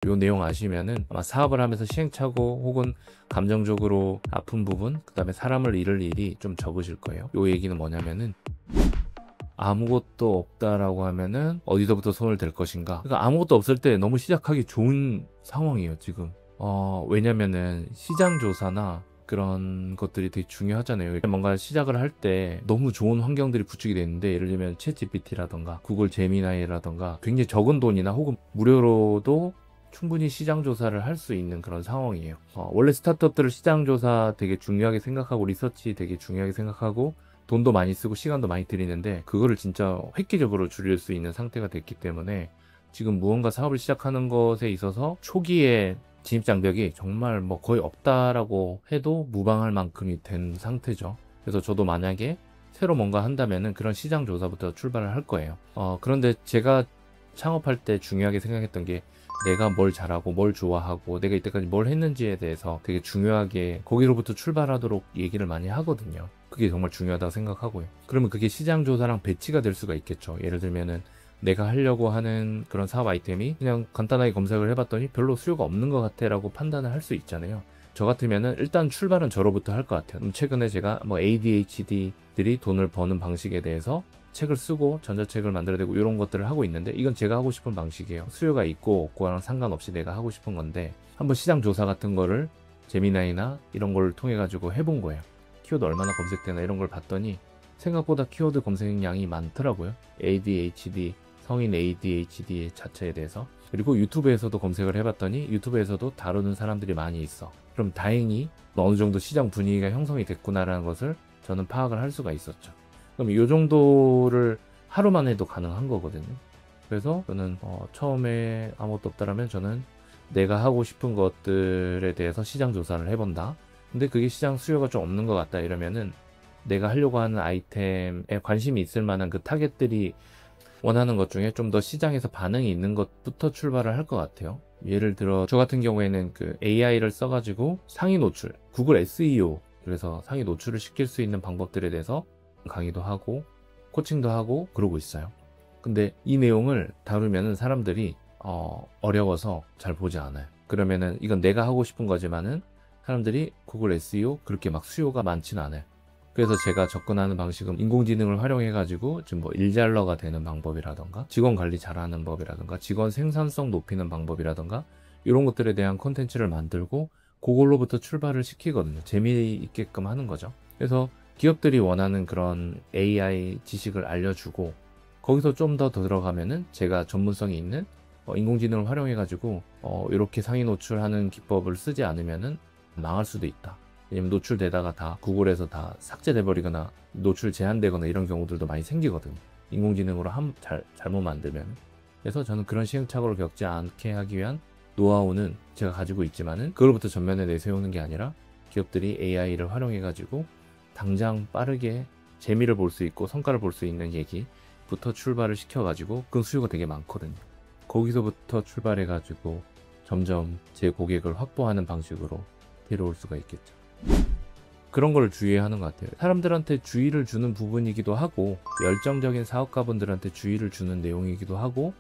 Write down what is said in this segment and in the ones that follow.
요 내용 아시면은 아마 사업을 하면서 시행착오 혹은 감정적으로 아픈 부분, 그 다음에 사람을 잃을 일이 좀 적으실 거예요. 요 얘기는 뭐냐면은 아무것도 없다라고 하면은 어디서부터 손을 댈 것인가. 그러니까 아무것도 없을 때 너무 시작하기 좋은 상황이에요 지금. 왜냐면은 시장 조사나 그런 것들이 되게 중요하잖아요. 뭔가 시작을 할 때 너무 좋은 환경들이 구축이 되는데, 예를 들면 챗GPT라던가 구글 제미나이라던가 굉장히 적은 돈이나 혹은 무료로도 충분히 시장 조사를 할 수 있는 그런 상황이에요. 원래 스타트업들을 시장 조사 되게 중요하게 생각하고 리서치 되게 중요하게 생각하고 돈도 많이 쓰고 시간도 많이 들이는데, 그거를 진짜 획기적으로 줄일 수 있는 상태가 됐기 때문에 지금 무언가 사업을 시작하는 것에 있어서 초기에 진입 장벽이 정말 뭐 거의 없다라고 해도 무방할 만큼이 된 상태죠. 그래서 저도 만약에 새로 뭔가 한다면은 그런 시장 조사부터 출발을 할 거예요. 그런데 제가 창업할 때 중요하게 생각했던 게, 내가 뭘 잘하고 뭘 좋아하고 내가 이때까지 뭘 했는지에 대해서 되게 중요하게 거기로부터 출발하도록 얘기를 많이 하거든요. 그게 정말 중요하다고 생각하고요. 그러면 그게 시장 조사랑 배치가 될 수가 있겠죠. 예를 들면은 내가 하려고 하는 그런 사업 아이템이 그냥 간단하게 검색을 해봤더니 별로 수요가 없는 것 같아 라고 판단을 할 수 있잖아요. 저 같으면은 일단 출발은 저로부터 할 것 같아요. 최근에 제가 뭐 ADHD들이 돈을 버는 방식에 대해서 책을 쓰고 전자책을 만들어내고 이런 것들을 하고 있는데, 이건 제가 하고 싶은 방식이에요. 수요가 있고 없고랑 상관없이 내가 하고 싶은 건데, 한번 시장 조사 같은 거를 제미나이나 이런 걸 통해 가지고 해본 거예요. 키워드 얼마나 검색되나 이런 걸 봤더니 생각보다 키워드 검색량이 많더라고요. ADHD, 성인 ADHD 자체에 대해서. 그리고 유튜브에서도 검색을 해봤더니 유튜브에서도 다루는 사람들이 많이 있어. 그럼 다행히 어느 정도 시장 분위기가 형성이 됐구나라는 것을 저는 파악을 할 수가 있었죠. 그럼 이 정도를 하루만 해도 가능한 거거든요. 그래서 저는 처음에 아무것도 없다라면 저는 내가 하고 싶은 것들에 대해서 시장 조사를 해본다. 근데 그게 시장 수요가 좀 없는 것 같다 이러면은 내가 하려고 하는 아이템에 관심이 있을 만한 그 타겟들이 원하는 것 중에 좀 더 시장에서 반응이 있는 것부터 출발을 할 것 같아요. 예를 들어 저 같은 경우에는 그 AI를 써가지고 상위 노출, 구글 SEO, 그래서 상위 노출을 시킬 수 있는 방법들에 대해서 강의도 하고 코칭도 하고 그러고 있어요. 근데 이 내용을 다루면은 사람들이 어려워서 잘 보지 않아요. 그러면은 이건 내가 하고 싶은 거지만은 사람들이 구글 SEO 그렇게 막 수요가 많지는 않아요. 그래서 제가 접근하는 방식은 인공지능을 활용해가지고 지금 뭐 일잘러가 되는 방법이라던가 직원 관리 잘하는 법이라던가 직원 생산성 높이는 방법이라던가 이런 것들에 대한 콘텐츠를 만들고 그걸로부터 출발을 시키거든요. 재미있게끔 하는 거죠. 그래서 기업들이 원하는 그런 AI 지식을 알려주고 거기서 좀 더 들어가면은 제가 전문성이 있는 인공지능을 활용해가지고 이렇게 상위 노출하는 기법을 쓰지 않으면은 망할 수도 있다. 왜냐면 노출되다가 다 구글에서 다 삭제돼 버리거나 노출 제한되거나 이런 경우들도 많이 생기거든요. 인공지능으로 잘못 만들면. 그래서 저는 그런 시행착오를 겪지 않게 하기 위한 노하우는 제가 가지고 있지만은 그걸부터 전면에 내세우는 게 아니라 기업들이 AI를 활용해가지고 당장 빠르게 재미를 볼 수 있고 성과를 볼 수 있는 얘기부터 출발을 시켜가지고 그 수요가 되게 많거든요. 거기서부터 출발해가지고 점점 제 고객을 확보하는 방식으로 데려올 수가 있겠죠. 그런 걸 주의해야 하는 것 같아요. 사람들한테 주의를 주는 부분이기도 하고 열정적인 사업가분들한테 주의를 주는 내용이기도 하고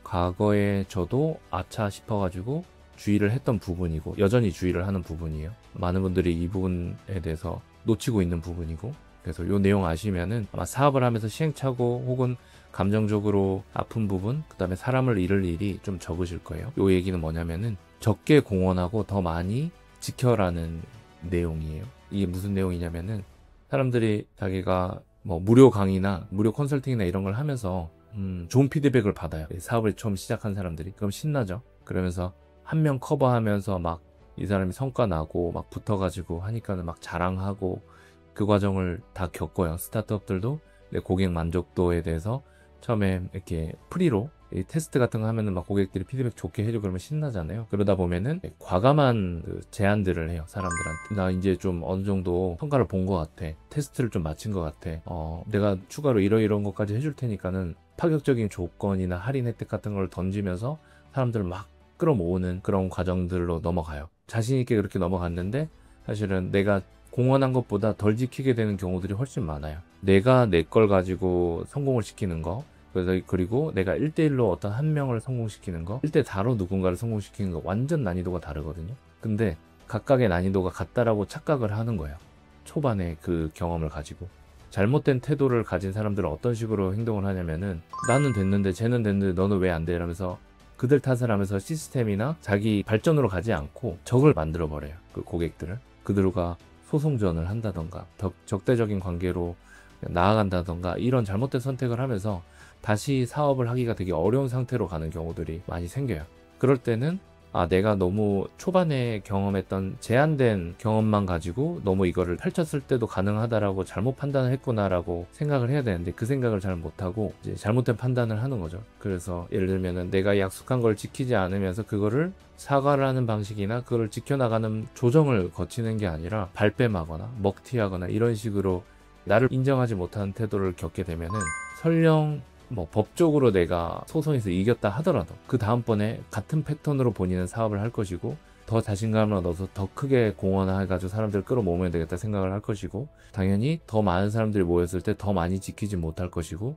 과거에 저도 아차 싶어가지고 주의를 했던 부분이고 여전히 주의를 하는 부분이에요. 많은 분들이 이 부분에 대해서 놓치고 있는 부분이고, 그래서 이 내용 아시면은 아마 사업을 하면서 시행착오 혹은 감정적으로 아픈 부분, 그 다음에 사람을 잃을 일이 좀 적으실 거예요. 이 얘기는 뭐냐면은 적게 공헌하고 더 많이 지켜라는 내용이에요. 이게 무슨 내용이냐면은 사람들이 자기가 뭐 무료 강의나 무료 컨설팅이나 이런 걸 하면서 좋은 피드백을 받아요. 사업을 처음 시작한 사람들이. 그럼 신나죠. 그러면서 한 명 커버하면서 막 이 사람이 성과 나고 막 붙어가지고 하니까는 막 자랑하고 그 과정을 다 겪어요. 스타트업들도 내 고객 만족도에 대해서 처음에 이렇게 프리로 테스트 같은 거 하면은 막 고객들이 피드백 좋게 해주고 그러면 신나잖아요. 그러다 보면은 과감한 그 제안들을 해요. 사람들한테. 나 이제 좀 어느 정도 성과를 본 것 같아. 테스트를 좀 마친 것 같아. 내가 추가로 이런 것까지 해줄 테니까는 파격적인 조건이나 할인 혜택 같은 걸 던지면서 사람들을 막 끌어모으는 그런 과정들로 넘어가요. 자신 있게 그렇게 넘어갔는데 사실은 내가 공헌한 것보다 덜 지키게 되는 경우들이 훨씬 많아요. 내가 내 걸 가지고 성공을 시키는 거, 그리고 내가 1대1로 어떤 한 명을 성공시키는 거, 1대4로 누군가를 성공시키는 거 완전 난이도가 다르거든요. 근데 각각의 난이도가 같다라고 착각을 하는 거예요. 초반에 그 경험을 가지고. 잘못된 태도를 가진 사람들은 어떤 식으로 행동을 하냐면은 나는 됐는데 쟤는 됐는데 너는 왜 안 돼? 이러면서 그들 탓을 하면서 시스템이나 자기 발전으로 가지 않고 적을 만들어 버려요. 그 고객들을. 그들과 소송전을 한다던가 적대적인 관계로 나아간다던가 이런 잘못된 선택을 하면서 다시 사업을 하기가 되게 어려운 상태로 가는 경우들이 많이 생겨요. 그럴 때는 내가 너무 초반에 경험했던 제한된 경험만 가지고 너무 이거를 펼쳤을 때도 가능하다라고 잘못 판단을 했구나라고 생각을 해야 되는데 그 생각을 잘 못하고 이제 잘못된 판단을 하는 거죠. 그래서 예를 들면은 내가 약속한 걸 지키지 않으면서 그거를 사과를 하는 방식이나 그걸 지켜나가는 조정을 거치는 게 아니라 발뺌하거나 먹튀하거나 이런 식으로 나를 인정하지 못하는 태도를 겪게 되면은 설령 법적으로 내가 소송에서 이겼다 하더라도 그 다음번에 같은 패턴으로 본인은 사업을 할 것이고 더 자신감을 얻어서 더 크게 공헌해가지고 사람들을 끌어모으면 되겠다 생각을 할 것이고 당연히 더 많은 사람들이 모였을 때 더 많이 지키지 못할 것이고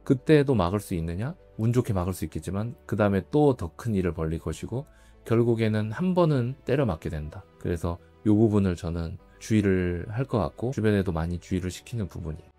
그때도 막을 수 있느냐? 운 좋게 막을 수 있겠지만 그 다음에 또 더 큰 일을 벌릴 것이고 결국에는 한 번은 때려 맞게 된다. 그래서 이 부분을 저는 주의를 할 것 같고 주변에도 많이 주의를 시키는 부분이에요.